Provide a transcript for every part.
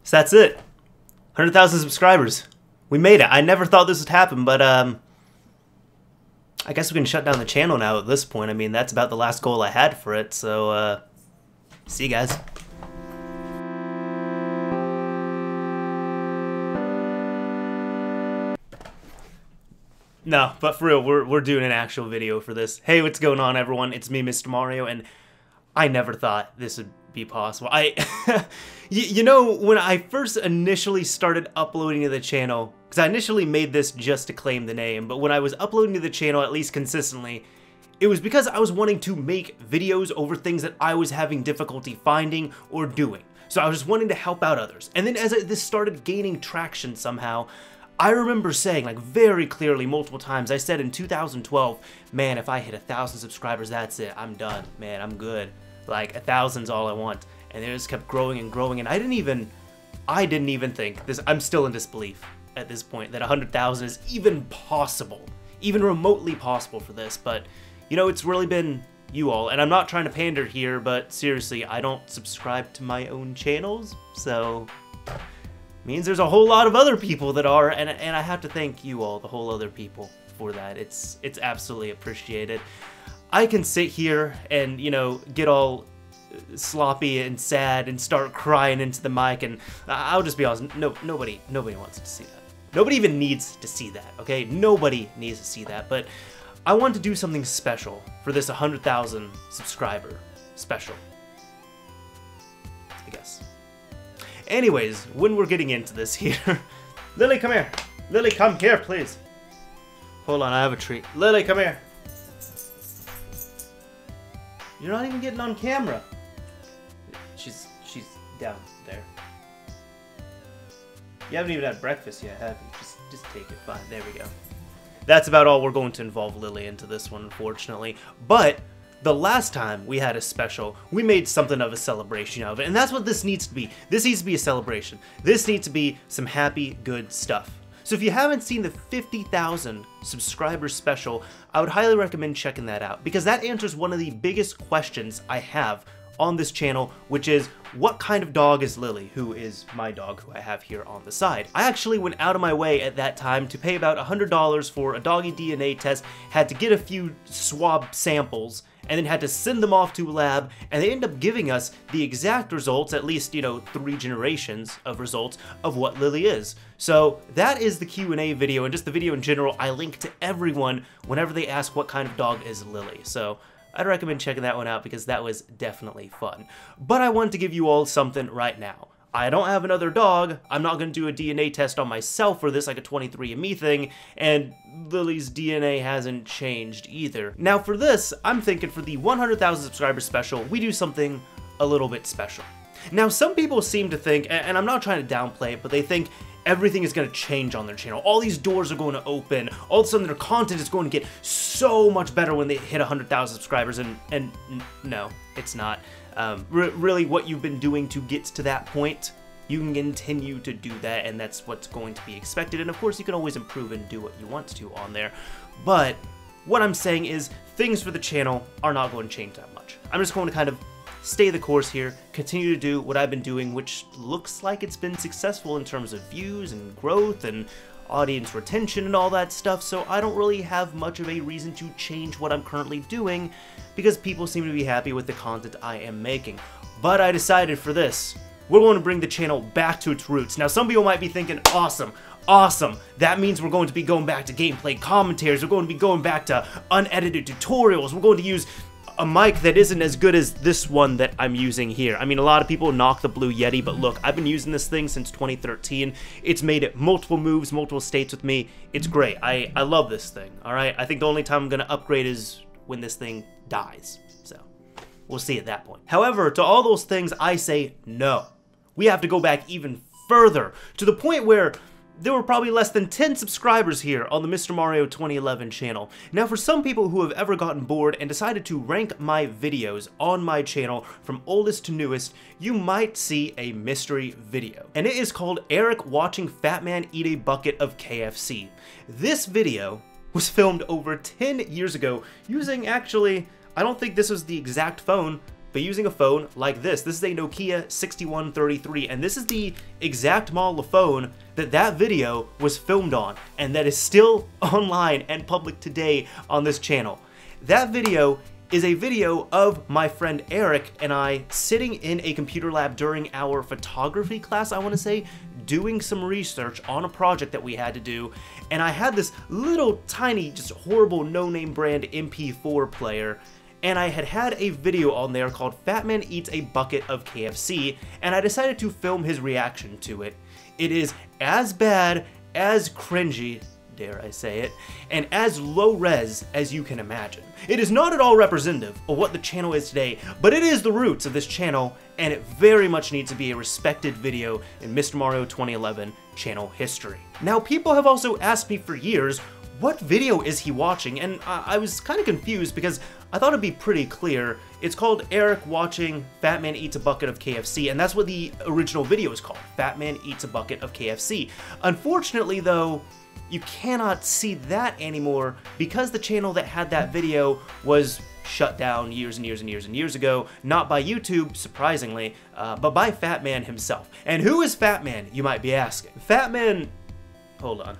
So that's it. 100,000 subscribers. We made it. I never thought this would happen, but I guess we can shut down the channel now at this point. I mean, that's about the last goal I had for it, so see you guys. No, but for real, we're doing an actual video for this. Hey, what's going on, everyone? It's me, Mr. Mario, and I never thought this would be possible. You know, when I first initially started uploading to the channel, because I initially made this just to claim the name, but when I was uploading to the channel, at least consistently, it was because I was wanting to make videos over things that I was having difficulty finding or doing. So I was just wanting to help out others. And then as this started gaining traction somehow, I remember saying, like, very clearly multiple times, I said in 2012, man, if I hit 1,000 subscribers, that's it. I'm done, man, I'm good. Like, 1,000's all I want. And it just kept growing and growing, and I didn't even think this. I'm still in disbelief at this point that 100,000 is even possible, even remotely possible for this. But you know, it's really been you all, and I'm not trying to pander here, but seriously, I don't subscribe to my own channels, so means there's a whole lot of other people that are, and I have to thank you all, the whole other people, for that. It's absolutely appreciated. I can sit here and, you know, get all sloppy and sad and start crying into the mic, and I'll just be honest, nobody wants to see that. Nobody even needs to see that, okay? Nobody needs to see that, but I want to do something special for this 100,000 subscriber special, I guess. Anyways, when we're getting into this here, Lily, come here. Lily, come here, please. Hold on, I have a treat. Lily, come here. You're not even getting on camera. She's down there. You haven't even had breakfast yet, have you? Just take it. Fine. There we go. That's about all we're going to involve Lily into this one, unfortunately. But the last time we had a special, we made something of a celebration of it, and that's what this needs to be. This needs to be a celebration. This needs to be some happy, good stuff. So if you haven't seen the 50,000 subscribers special, I would highly recommend checking that out, because that answers one of the biggest questions I have on this channel, which is, what kind of dog is Lily, who is my dog, who I have here on the side. I actually went out of my way at that time to pay about $100 for a doggy DNA test, had to get a few swab samples, and then had to send them off to a lab, and they end up giving us the exact results, at least, you know, 3 generations of results of what Lily is. So that is the Q&A video, and just the video in general. I link to everyone whenever they ask what kind of dog is Lily. So I'd recommend checking that one out, because that was definitely fun. But I want to give you all something right now. I don't have another dog, I'm not going to do a DNA test on myself for this, like a 23andMe thing, and Lily's DNA hasn't changed either. Now for this, I'm thinking for the 100,000 subscribers special, we do something a little bit special. Now some people seem to think, and I'm not trying to downplay it, but they think everything is going to change on their channel. All these doors are going to open. All of a sudden their content is going to get so much better when they hit 100,000 subscribers, and no, it's not. Really what you've been doing to get to that point, you can continue to do that, and that's what's going to be expected. And of course you can always improve and do what you want to on there. But what I'm saying is things for the channel are not going to change that much. I'm just going to kind of stay the course here, continue to do what I've been doing, which looks like it's been successful in terms of views and growth and audience retention and all that stuff, so I don't really have much of a reason to change what I'm currently doing, because people seem to be happy with the content I am making. But I decided for this, we're going to bring the channel back to its roots. Now some people might be thinking, awesome, that means we're going to be going back to gameplay commentaries, we're going to be going back to unedited tutorials, we're going to use a mic that isn't as good as this one that I'm using here. I mean, a lot of people knock the Blue Yeti, but look, I've been using this thing since 2013. It's made it multiple moves, multiple states with me. It's great. I love this thing, all right? I think the only time I'm going to upgrade is when this thing dies. So we'll see at that point. However, to all those things, I say no. We have to go back even further, to the point where there were probably less than 10 subscribers here on the Mr. Mario 2011 channel. Now for some people who have ever gotten bored and decided to rank my videos on my channel from oldest to newest, you might see a mystery video. And it is called Eric watching Fatman eat a bucket of KFC. This video was filmed over 10 years ago using, actually, I don't think this was the exact phone, but using a phone like this. This is a Nokia 6133, and this is the exact model of phone that that video was filmed on, and that is still online and public today on this channel. That video is a video of my friend Eric and I sitting in a computer lab during our photography class, I want to say, doing some research on a project that we had to do, and I had this little tiny, just horrible no-name brand MP4 player, and I had a video on there called Fatman Eats a Bucket of KFC, and I decided to film his reaction to it. It is as bad, as cringy, dare I say it, and as low res as you can imagine. It is not at all representative of what the channel is today, but it is the roots of this channel, and it very much needs to be a respected video in Mr. Mario 2011 channel history. Now, people have also asked me for years, what video is he watching? And I was kind of confused because I thought it'd be pretty clear. It's called Eric watching Fatman Eats a Bucket of KFC, and that's what the original video is called, Fatman Eats a Bucket of KFC. Unfortunately though, you cannot see that anymore because the channel that had that video was shut down years and years and years and years ago, not by YouTube, surprisingly, but by Fatman himself. And who is Fatman, you might be asking? Fatman, hold on.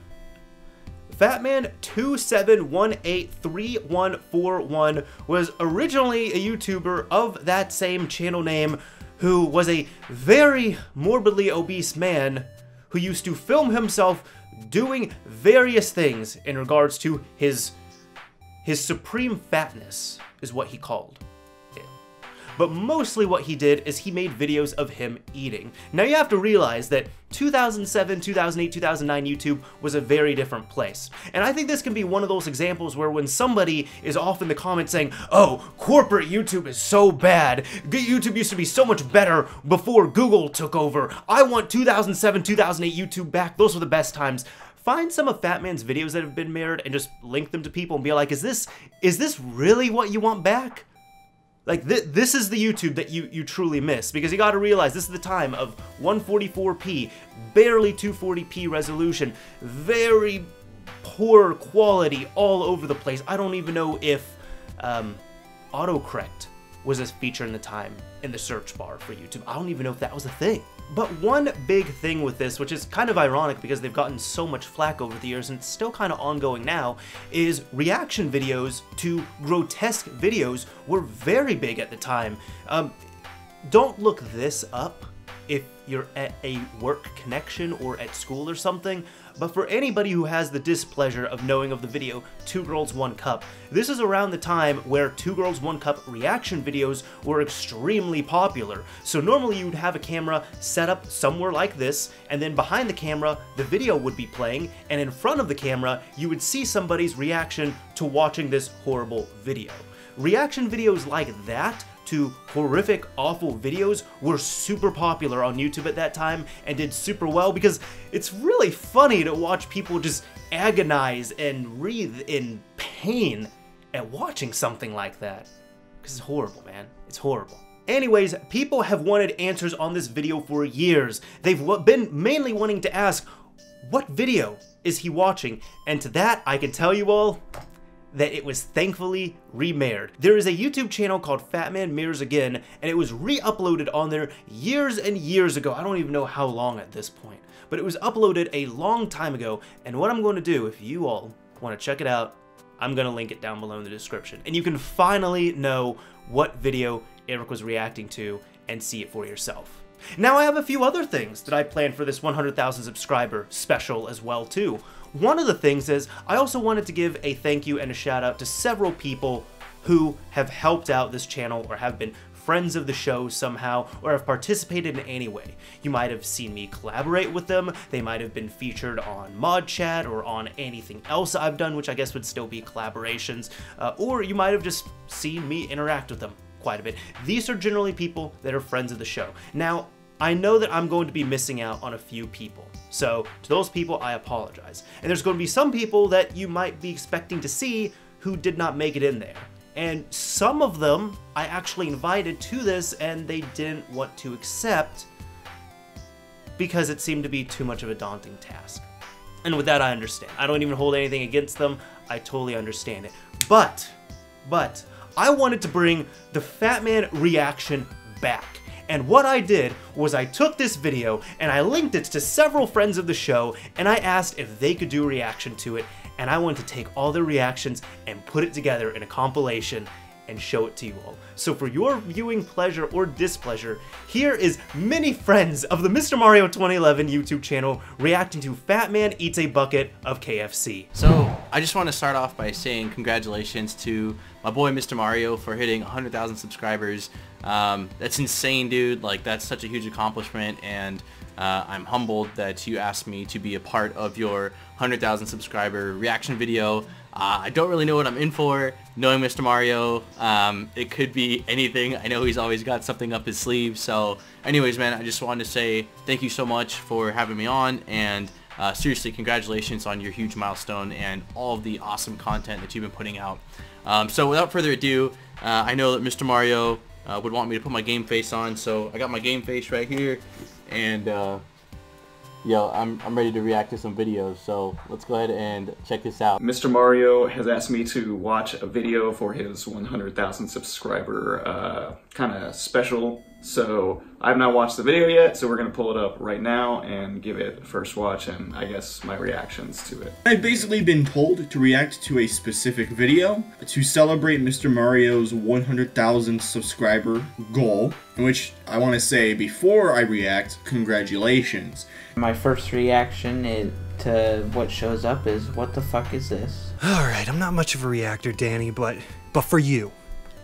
Fatman 27183141 was originally a YouTuber of that same channel name who was a very morbidly obese man who used to film himself doing various things in regards to his supreme fatness, is what he called it. But mostly what he did is he made videos of him eating. Now you have to realize that 2007, 2008, 2009 YouTube was a very different place. And I think this can be one of those examples where when somebody is off in the comments saying, oh, corporate YouTube is so bad, YouTube used to be so much better before Google took over, I want 2007, 2008 YouTube back, those were the best times. Find some of Fatman's videos that have been mirrored and just link them to people and be like, is this really what you want back? Like, this is the YouTube that you truly miss, because you gotta realize this is the time of 144p, barely 240p resolution, very poor quality all over the place. I don't even know if autocorrect was a feature in the time in the search bar for YouTube. I don't even know if that was a thing. But one big thing with this, which is kind of ironic because they've gotten so much flack over the years and it's still kind of ongoing now, is reaction videos to grotesque videos were very big at the time. Don't look this up if you're at a work connection or at school or something, but for anybody who has the displeasure of knowing of the video 2 Girls 1 Cup, this is around the time where 2 Girls 1 Cup reaction videos were extremely popular. So normally you would have a camera set up somewhere like this, and then behind the camera the video would be playing, and in front of the camera you would see somebody's reaction to watching this horrible video. Reaction videos like that to horrific, awful videos were super popular on YouTube at that time and did super well because it's really funny to watch people just agonize and writhe in pain at watching something like that. Because it's horrible, man. It's horrible. Anyways, people have wanted answers on this video for years. They've been mainly wanting to ask, what video is he watching? And to that, I can tell you all that it was thankfully remade. There is a YouTube channel called Fatman Mirrors Again, and it was re-uploaded on there years and years ago. I don't even know how long at this point, but it was uploaded a long time ago, and what I'm going to do, if you all want to check it out, I'm going to link it down below in the description, and you can finally know what video Eric was reacting to and see it for yourself. Now I have a few other things that I planned for this 100,000 subscriber special as well too. One of the things is, I also wanted to give a thank you and a shout out to several people who have helped out this channel or have been friends of the show somehow or have participated in any way. You might have seen me collaborate with them, they might have been featured on Mod Chat or on anything else I've done, which I guess would still be collaborations, or you might have just seen me interact with them quite a bit. These are generally people that are friends of the show. Now, I know that I'm going to be missing out on a few people, so to those people I apologize. And there's going to be some people that you might be expecting to see who did not make it in there. And some of them I actually invited to this and they didn't want to accept because it seemed to be too much of a daunting task. And with that, I understand. I don't even hold anything against them. I totally understand it. But, I wanted to bring the Fatman reaction back. And what I did was I took this video and I linked it to several friends of the show and I asked if they could do a reaction to it, and I wanted to take all their reactions and put it together in a compilation and show it to you all. So for your viewing pleasure or displeasure, here is many friends of the Mr. Mario 2011 YouTube channel reacting to Fatman Eats a Bucket of KFC. So I just want to start off by saying congratulations to my boy Mr. Mario for hitting 100,000 subscribers. That's insane, dude. Like, that's such a huge accomplishment, and I'm humbled that you asked me to be a part of your 100,000 subscriber reaction video. I don't really know what I'm in for, knowing Mr. Mario. It could be anything. I know he's always got something up his sleeve. So anyways, man, I just wanted to say thank you so much for having me on, and seriously, congratulations on your huge milestone and all of the awesome content that you've been putting out. So without further ado, I know that Mr. Mario would want me to put my game face on, so I got my game face right here, and yo, I'm ready to react to some videos, so let's go ahead and check this out. Mr. Mario has asked me to watch a video for his 100,000 subscriber kind of special. So I've not watched the video yet, so we're gonna pull it up right now and give it a first watch and I guess my reactions to it. I've basically been told to react to a specific video to celebrate Mr. Mario's 100,000 subscriber goal, in which I want to say before I react, congratulations. My first reaction to what shows up is, what the fuck is this? Alright, I'm not much of a reactor, Danny, but for you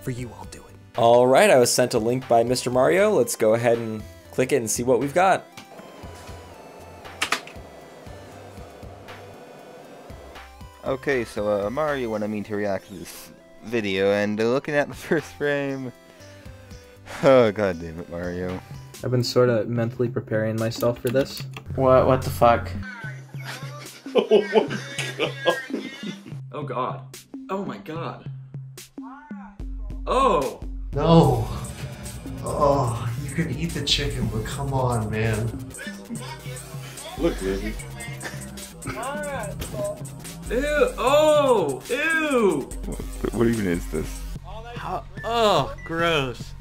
I'll do it. Alright, I was sent a link by Mr. Mario. Let's go ahead and click it and see what we've got. Okay, so Mario wanted me to react to this video, and looking at the first frame... Oh, god damn it, Mario. I've been sort of mentally preparing myself for this. What the fuck? Oh my god. Oh god. Oh my god. Oh! No! Oh, you can eat the chicken, but come on, man. Look, baby. Ew! Oh! Ew! What even is this? How, oh, gross.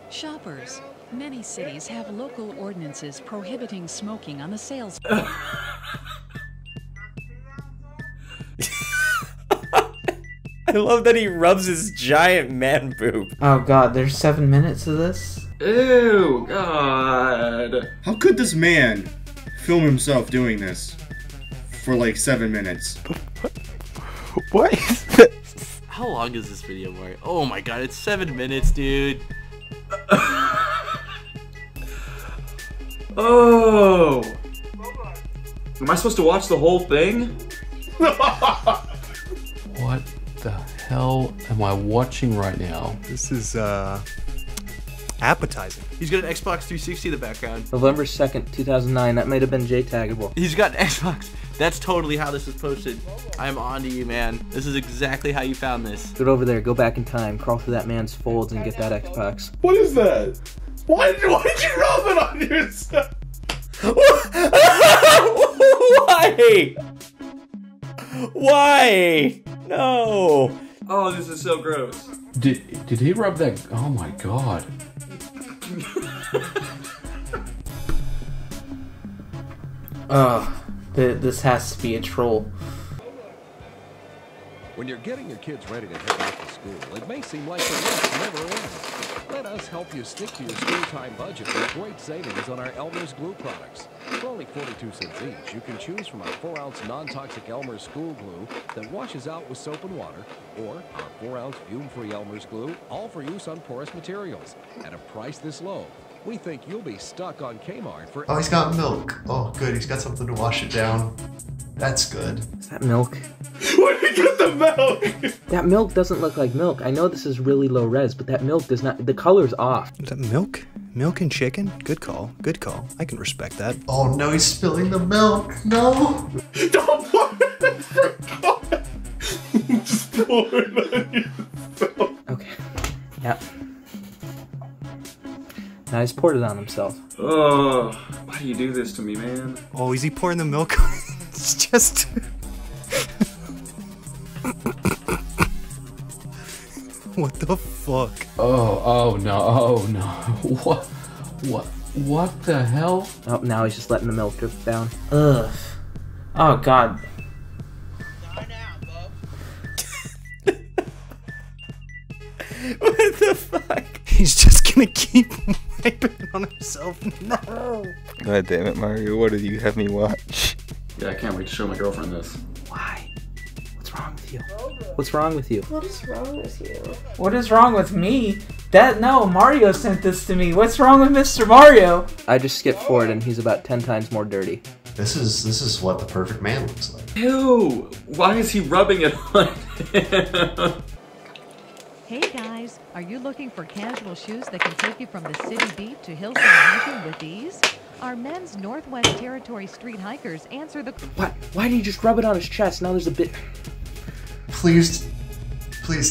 Shoppers. Many cities have local ordinances prohibiting smoking on the sales. I love that he rubs his giant man boob. Oh god, there's 7 minutes of this? Ew! God! How could this man film himself doing this for like 7 minutes? What is this? How long is this video, Mario? Oh my god, it's 7 minutes, dude. Oh! Am I supposed to watch the whole thing? What the hell am I watching right now? This is appetizing. He's got an Xbox 360 in the background. November 2nd, 2009. That might have been J-taggable. He's got an Xbox. That's totally how this is posted. I'm on to you, man. This is exactly how you found this. Get over there, go back in time, crawl through that man's folds and get that Xbox. What is that? Why did you rub it on yourself? Why? Why? No. Oh, this is so gross. Did he rub that? Oh my god. This has to be a troll. When you're getting your kids ready to head off to school, it may seem like the race never ends. Let us help you stick to your school time budget with great savings on our Elmer's glue products. For only 42 cents each, you can choose from our 4-ounce non-toxic Elmer's school glue that washes out with soap and water, or our 4-ounce fume-free Elmer's glue, all for use on porous materials. At a price this low, we think you'll be stuck on Kmart for... Oh, he's got milk. Oh, good. He's got something to wash it down. That's good. Is that milk? Where did you get the milk? That milk doesn't look like milk. I know this is really low res, but that milk does not... The color's off. Is that milk? Milk and chicken? Good call. Good call. I can respect that. Oh no, he's spilling the milk. No! Don't pour it. Just pour it on yourself. Okay. Yep. Now he's poured it on himself. Oh, why do you do this to me, man? Oh, is he pouring the milk? It's just... What the fuck? Oh no, what the hell? Oh, now he's just letting the milk drip down. Ugh. Oh, God. What the fuck? He's just gonna keep wiping it on himself. No. God damn it, Mario. What did you have me watch? Yeah, I can't wait to show my girlfriend this. Why? What's wrong with you? What's wrong with you? What is wrong with you? What is wrong with me? No, Mario sent this to me. What's wrong with Mr. Mario? I just skipped forward and he's about 10 times more dirty. This is what the perfect man looks like. Ew! Why is he rubbing it on him? Hey guys, are you looking for casual shoes that can take you from the city beat to hillside hiking with ease? Our men's Northwest Territory street hikers answer the... What? Why did he just rub it on his chest? Now there's a bit... Please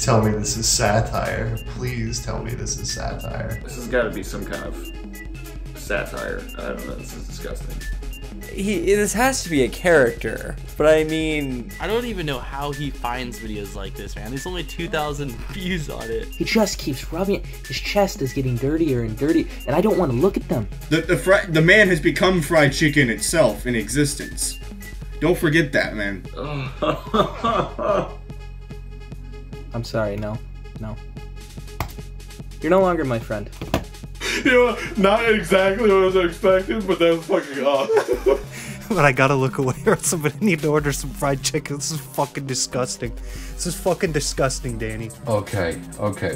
tell me this is satire. Please tell me this is satire. This has got to be some kind of satire. I don't know, this is disgusting. This has to be a character, but I mean... I don't even know how he finds videos like this, man. There's only 2,000 views on it. He just keeps rubbing it. His chest is getting dirtier and dirty, and I don't want to look at them. The man has become fried chicken itself in existence. Don't forget that, man. I'm sorry, no. You're no longer my friend. You know, not exactly what I was expecting, but that was fucking awesome. But I gotta look away or else I'm gonna need to order some fried chicken. This is fucking disgusting. This is fucking disgusting, Danny. Okay,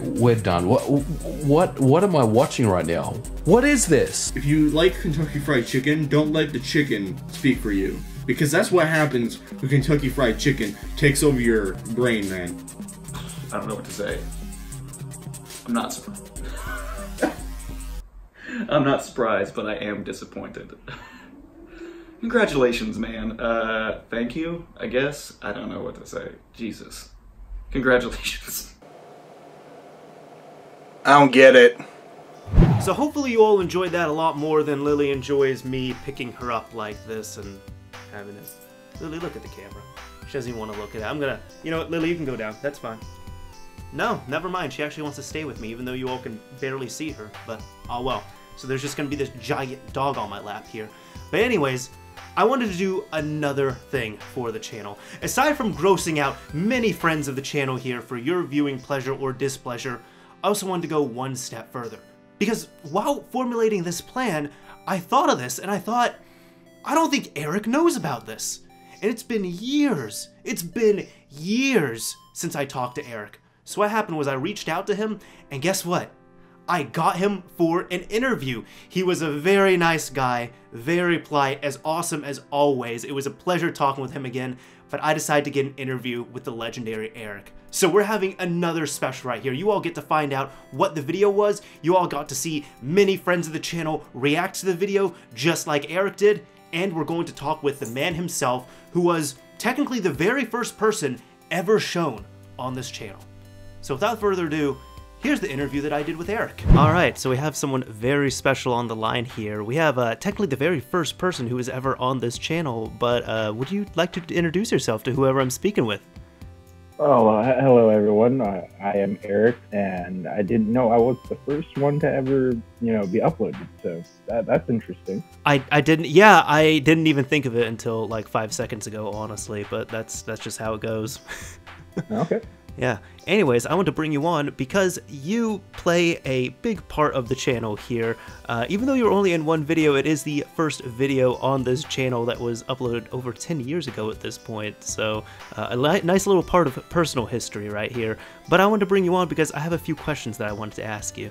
we're done. What am I watching right now? What is this? If you like Kentucky Fried Chicken, don't let the chicken speak for you. Because that's what happens when Kentucky Fried Chicken takes over your brain, man. I don't know what to say. I'm not surprised. I'm not surprised, but I am disappointed. Congratulations, man. Thank you, I guess. I don't know what to say. Jesus. Congratulations. I don't get it. So hopefully you all enjoyed that a lot more than Lily enjoys me picking her up like this and having it. Lily, look at the camera. She doesn't even want to look at it. I'm gonna... You know what, Lily, you can go down. That's fine. No, never mind. She actually wants to stay with me, even though you all can barely see her. But, oh well. So there's just gonna be this giant dog on my lap here. But anyways, I wanted to do another thing for the channel. Aside from grossing out many friends of the channel here for your viewing pleasure or displeasure, I also wanted to go one step further. Because while formulating this plan, I thought of this and I thought, I don't think Eric knows about this. And it's been years since I talked to Eric. So what happened was I reached out to him, and guess what? I got him for an interview. He was a very nice guy, very polite, as awesome as always. It was a pleasure talking with him again, but I decided to get an interview with the legendary Eric. So we're having another special right here. You all get to find out what the video was. You all got to see many friends of the channel react to the video just like Eric did, and we're going to talk with the man himself, who was technically the very first person ever shown on this channel. So without further ado, here's the interview that I did with Eric. Alright, so we have someone very special on the line here. We have technically the very first person who was ever on this channel, but would you like to introduce yourself to whoever I'm speaking with? Oh, hello everyone. I am Eric, and I didn't know I was the first one to ever, be uploaded, so that's interesting. I didn't even think of it until like 5 seconds ago, honestly, but that's just how it goes. Okay. Yeah. Anyways, I want to bring you on because you play a big part of the channel here. Even though you were only in one video, it is the first video on this channel that was uploaded over 10 years ago at this point. So a nice little part of personal history right here. But I wanted to bring you on because I have a few questions that I wanted to ask you.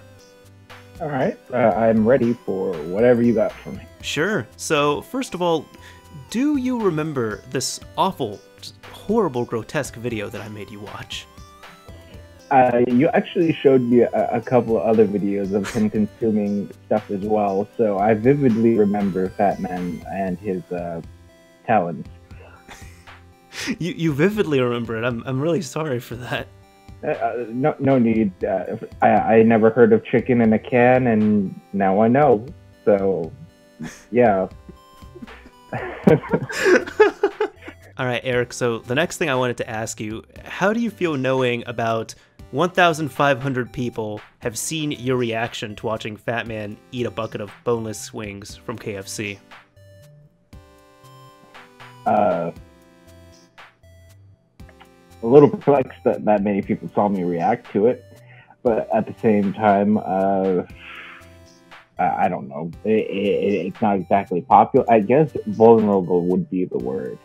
All right. I'm ready for whatever you got for me. Sure. So first of all, do you remember this awful, horrible, grotesque video that I made you watch? You actually showed me a couple of other videos of him consuming stuff as well, so I vividly remember Fatman and his talents. You vividly remember it. I'm really sorry for that. No need. I never heard of chicken in a can, and now I know. So yeah. All right, Eric, so the next thing I wanted to ask you, how do you feel knowing about 1,500 people have seen your reaction to watching Fatman eat a bucket of boneless wings from KFC? A little perplexed that many people saw me react to it, but at the same time, I don't know. It's not exactly popular. I guess vulnerable would be the word.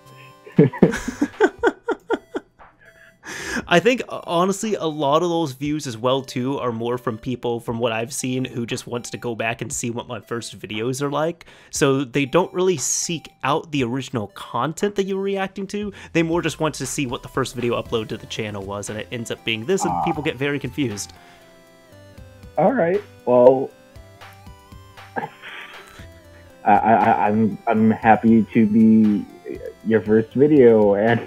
I think, honestly, a lot of those views as well, too, are more from people, from what I've seen, who just wants to go back and see what my first videos are like. So they don't really seek out the original content that you're reacting to. They more just want to see what the first video upload to the channel was, and it ends up being this, and people get very confused. All right. Well, I'm happy to be your first video, and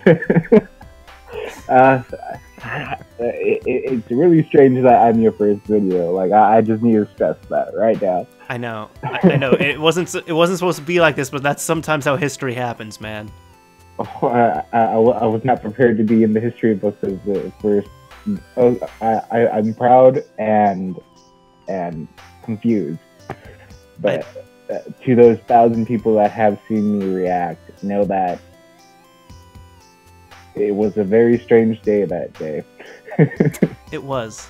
it's really strange that I'm your first video. Like, I just need to stress that right now. I know. I know. It wasn't supposed to be like this, but that's sometimes how history happens, man. I was not prepared to be in the history books as the first. I'm proud and confused, but to those 1,000 people that have seen me react, know that it was a very strange day that day. It was.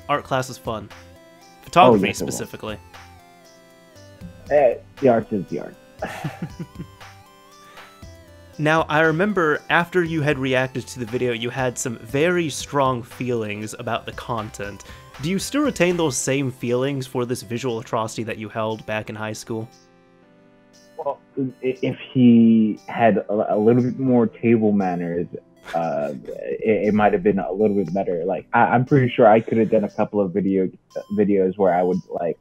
Art class was fun. Photography, yes, specifically. The art is the art. Now, I remember after you had reacted to the video, you had some very strong feelings about the content. Do you still retain those same feelings for this visual atrocity that you held back in high school? Well, if he had a little bit more table manners, it might have been a little bit better. Like, I'm pretty sure I could have done a couple of videos where I would, like,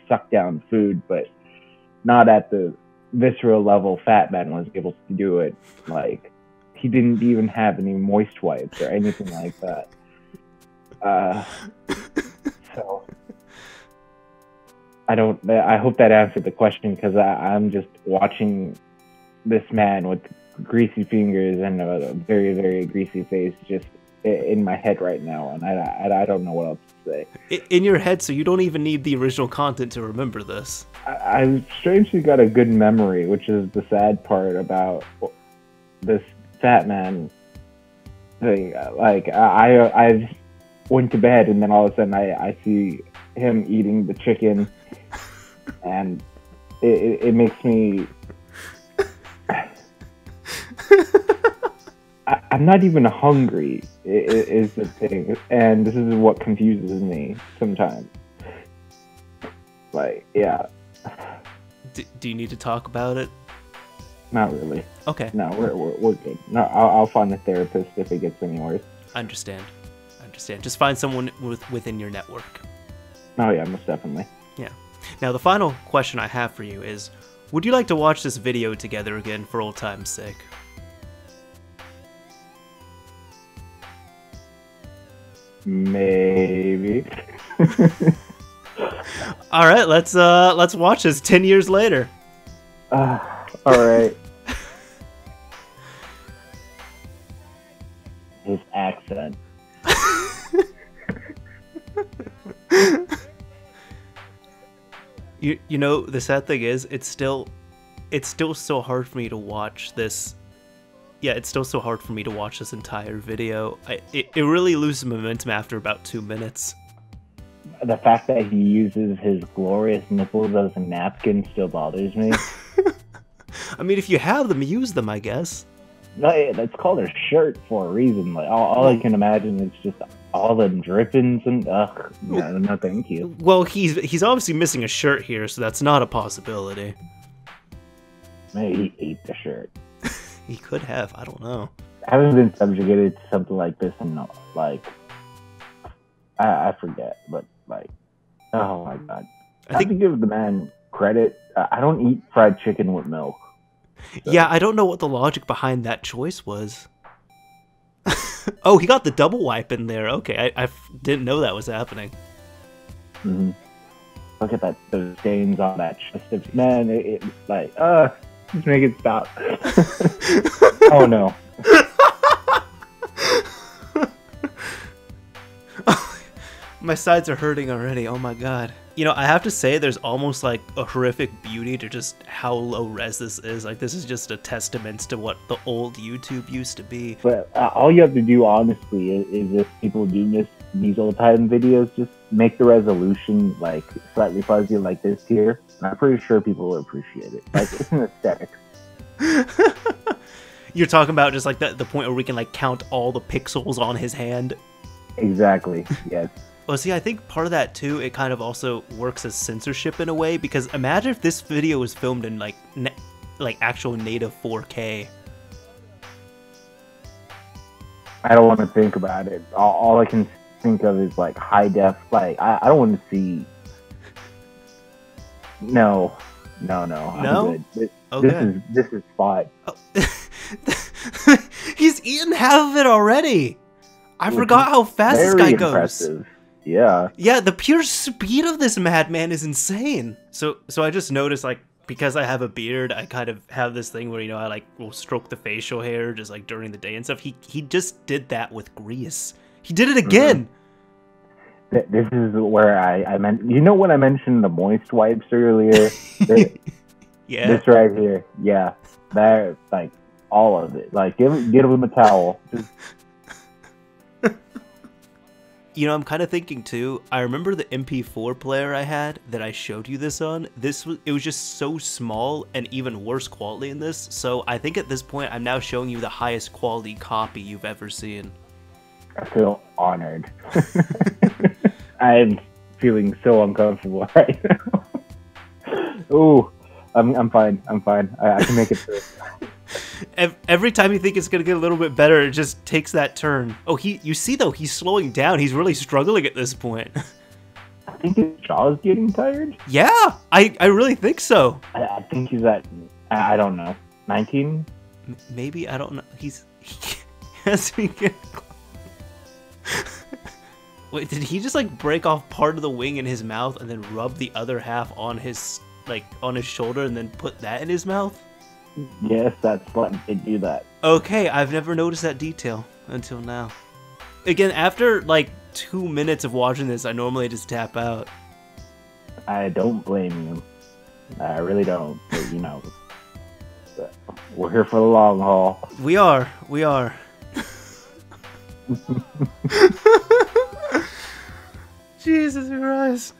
suck down food, but not at the visceral level Fatman was able to do it. Like, he didn't even have any moist wipes or anything like that. So I hope that answered the question, because I'm just watching this man with greasy fingers and a very, very greasy face just in my head right now, and I don't know what else to say. In your head, so you don't even need the original content to remember this. I've strangely got a good memory, which is the sad part about this Fatman thing. Like, I went to bed, and then all of a sudden I see him eating the chicken, and it makes me... I'm not even hungry, is the thing, and this is what confuses me sometimes. Like, yeah. Do you need to talk about it? Not really. Okay. No, we're good. No, I'll find a therapist if it gets any worse. I understand. Just find someone within your network. Oh yeah, most definitely. Yeah. Now, the final question I have for you is, would you like to watch this video together again for old time's sake? Maybe. All right, let's watch this 10 years later. All right. His accent. You know, the sad thing is, it's still so hard for me to watch this. Yeah, it's still so hard for me to watch this entire video. It really loses momentum after about 2 minutes. The fact that he uses his glorious nipples as a napkin still bothers me. I mean, if you have them, use them, I guess. No, that's called a shirt for a reason. Like, all I can imagine is just all the drippings and no, thank you. Well, he's obviously missing a shirt here, so that's not a possibility. Maybe he ate the shirt. He could have. I don't know. I haven't been subjugated to something like this in, like, I forget, but, like, oh my god. I think to give the man credit. I don't eat fried chicken with milk. So. Yeah, I don't know what the logic behind that choice was. Oh, he got the double wipe in there. Okay, I didn't know that was happening. Mm-hmm. look at those stains on that chest. Man, it's like, just make it stop. Oh no. My sides are hurting already. Oh my god. You know, I have to say there's almost like a horrific beauty to just how low res this is. Like, this is just a testament to what the old YouTube used to be. But all you have to do, honestly, is if people do miss these old time videos, just make the resolution like slightly fuzzy like this here. And I'm pretty sure people will appreciate it. Like, it's an aesthetic. You're talking about just like the point where we can like count all the pixels on his hand? Exactly, yes. Well, see, I think part of that too, it kind of also works as censorship in a way, because imagine if this video was filmed in like actual native 4K. I don't want to think about it. All I can think of is like high def. Like, I don't want to see. No. I'm good. This is fine. Oh. He's eaten half of it already. I forgot how fast this guy goes. Impressive. Yeah. Yeah, the pure speed of this madman is insane. So I just noticed, like, because I have a beard, I kind of have this thing where, you know, I like will stroke the facial hair just like during the day and stuff. He just did that with grease. He did it again. Mm-hmm. This is where I meant, you know, when I mentioned the moist wipes earlier? Yeah. This right here. Yeah. That, like, all of it. Like, give him a towel. Just... You know, I'm kind of thinking too, I remember the MP4 player I had that I showed you this on. It was just so small and even worse quality in this. So I think at this point, I'm now showing you the highest quality copy you've ever seen. I feel honored. I'm feeling so uncomfortable right now. Ooh, I'm fine. I can make it through. Every time you think it's gonna get a little bit better, it just takes that turn. Oh, you see though, he's slowing down. He's really struggling at this point. I think his jaw's getting tired. Yeah, I really think so. I think he's at, I don't know, 19? Maybe, I don't know. He has to get... Wait, did he just like break off part of the wing in his mouth and then rub the other half on his shoulder and then put that in his mouth? Yes, that's what they do that. Okay, I've never noticed that detail until now. Again, after like 2 minutes of watching this, I normally just tap out. I don't blame you. I really don't. But, you know, we're here for the long haul. We are. Jesus Christ.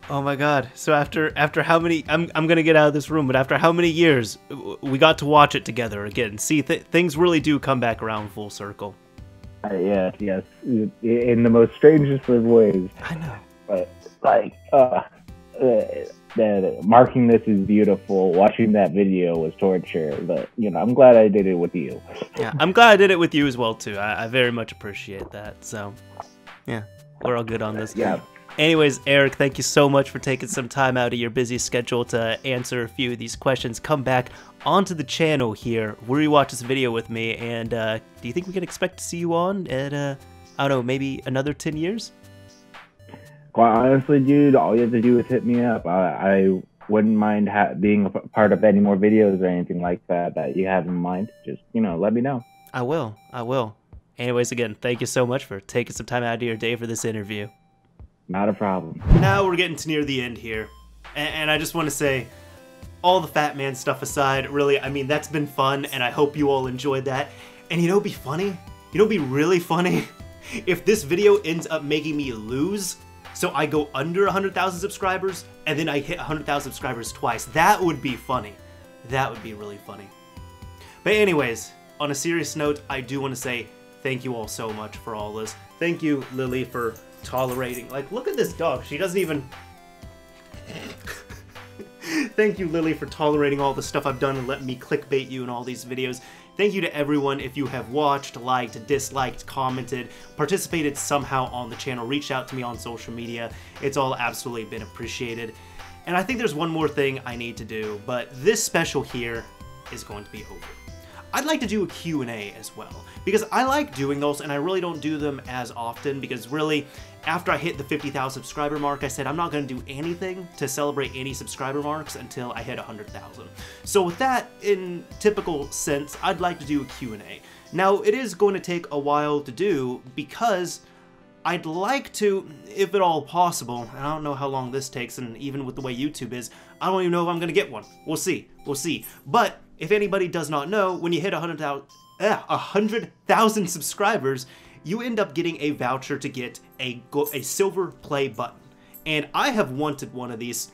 Oh my god. So after how many... I'm gonna get out of this room, but after how many years we got to watch it together again. See, things really do come back around full circle. Yes. In the most strangest of ways. I know. But, like, marking this is beautiful. Watching that video was torture. But, you know, I'm glad I did it with you. Yeah, I'm glad I did it with you as well, too. I very much appreciate that. So, yeah, we're all good on this. Yeah. Anyways, Eric, thank you so much for taking some time out of your busy schedule to answer a few of these questions. Come back onto the channel here, rewatch this video with me, and do you think we can expect to see you on at, I don't know, maybe another 10 years? Quite honestly, dude, all you have to do is hit me up. I wouldn't mind being a part of any more videos or anything like that you have in mind. Just, you know, let me know. I will. Anyways, again, thank you so much for taking some time out of your day for this interview. Not a problem. Now we're getting to near the end here. And I just want to say, all the Fatman stuff aside, really, I mean, that's been fun, and I hope you all enjoyed that. And you know what'd be funny? You know what'd be really funny? If this video ends up making me lose, so I go under 100,000 subscribers, and then I hit 100,000 subscribers twice. That would be funny. That would be really funny. But anyways, on a serious note, I do want to say thank you all so much for all this. Thank you, Lily, for tolerating. Like, look at this dog. She doesn't even... Thank you, Lily, for tolerating all the stuff I've done and letting me clickbait you in all these videos. Thank you to everyone if you have watched, liked, disliked, commented, participated somehow on the channel, reached out to me on social media. It's all absolutely been appreciated. And I think there's one more thing I need to do, but this special here is going to be over. I'd like to do a Q&A as well, because I like doing those, and I really don't do them as often, because really, after I hit the 50,000 subscriber mark, I said I'm not going to do anything to celebrate any subscriber marks until I hit 100,000. So with that, in typical sense, I'd like to do a Q&A. Now, it is going to take a while to do, because I'd like to, if at all possible, and I don't know how long this takes, and even with the way YouTube is, I don't even know if I'm going to get one. We'll see. We'll see. But if anybody does not know, when you hit 100,000 subscribers, you end up getting a voucher to get a silver play button. And I have wanted one of these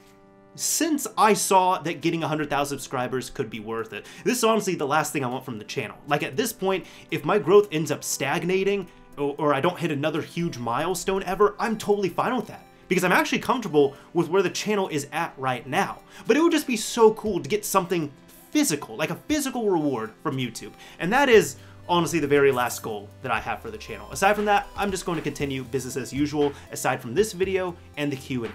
since I saw that getting 100,000 subscribers could be worth it. This is honestly the last thing I want from the channel. Like, at this point, if my growth ends up stagnating, or I don't hit another huge milestone ever, I'm totally fine with that, because I'm actually comfortable with where the channel is at right now. But it would just be so cool to get something physical, like a physical reward from YouTube. And that is honestly the very last goal that I have for the channel. Aside from that, I'm just going to continue business as usual, aside from this video and the Q&A.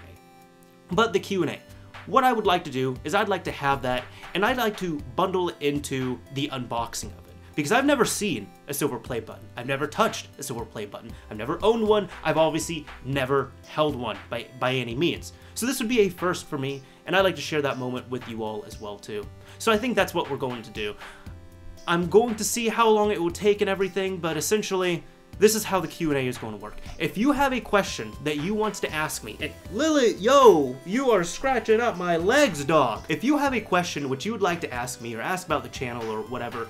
But the Q&A, what I would like to do is I'd like to have that, and I'd like to bundle it into the unboxing of it. Because I've never seen a silver play button. I've never touched a silver play button. I've never owned one. I've obviously never held one by any means. So this would be a first for me, and I'd like to share that moment with you all as well too. So I think that's what we're going to do. I'm going to see how long it will take and everything, but essentially, this is how the Q&A is going to work. If you have a question that you want to ask me, and Lily, yo, you are scratching up my legs, dog. If you have a question which you would like to ask me or ask about the channel or whatever,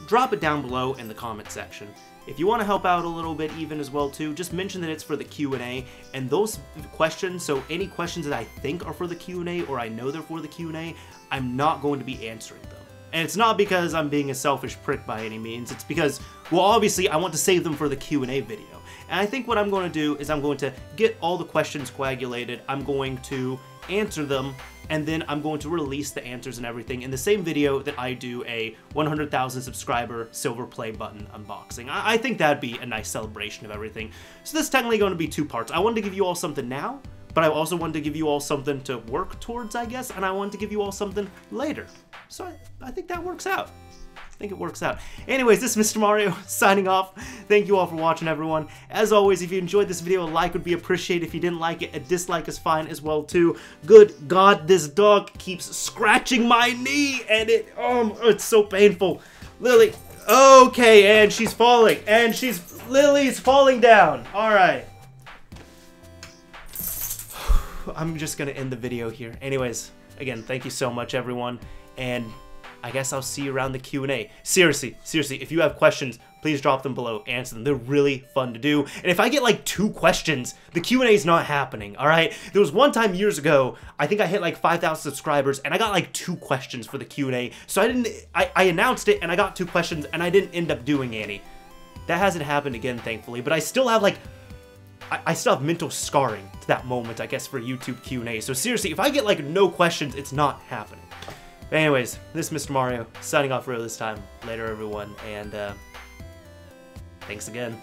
drop it down below in the comment section. If you want to help out a little bit even as well too, just mention that it's for the Q&A, and those questions, so any questions that I think are for the Q&A or I know they're for the Q&A, I'm not going to be answering them. And it's not because I'm being a selfish prick by any means, it's because, well, obviously I want to save them for the Q&A video. And I think what I'm going to do is I'm going to get all the questions coagulated, I'm going to answer them, and then I'm going to release the answers and everything in the same video that I do a 100,000 subscriber silver play button unboxing. I think that'd be a nice celebration of everything. So this is technically going to be two parts. I wanted to give you all something now, but I also wanted to give you all something to work towards, I guess, and I wanted to give you all something later. So I think that works out. I think it works out. Anyways, this is Mr. Mario signing off. Thank you all for watching, everyone. As always, if you enjoyed this video, a like would be appreciated. If you didn't like it, a dislike is fine as well too. Good God, this dog keeps scratching my knee, and it's so painful. Lily, okay, and she's falling, and Lily's falling down. All right. I'm just gonna end the video here. Anyways, again, thank you so much, everyone, and I guess I'll see you around the Q&A. Seriously, if you have questions, please drop them below, answer them. They're really fun to do. And if I get like 2 questions, the Q&A is not happening, all right? There was one time years ago, I think I hit like 5,000 subscribers, and I got like 2 questions for the Q&A. So I announced it, and I got 2 questions, and I didn't end up doing any. That hasn't happened again, thankfully, but I still have like, I still have mental scarring to that moment, I guess, for YouTube Q&A. So seriously, if I get like no questions, it's not happening. But anyways, this is Mr. Mario, signing off for this time. Later, everyone, and thanks again.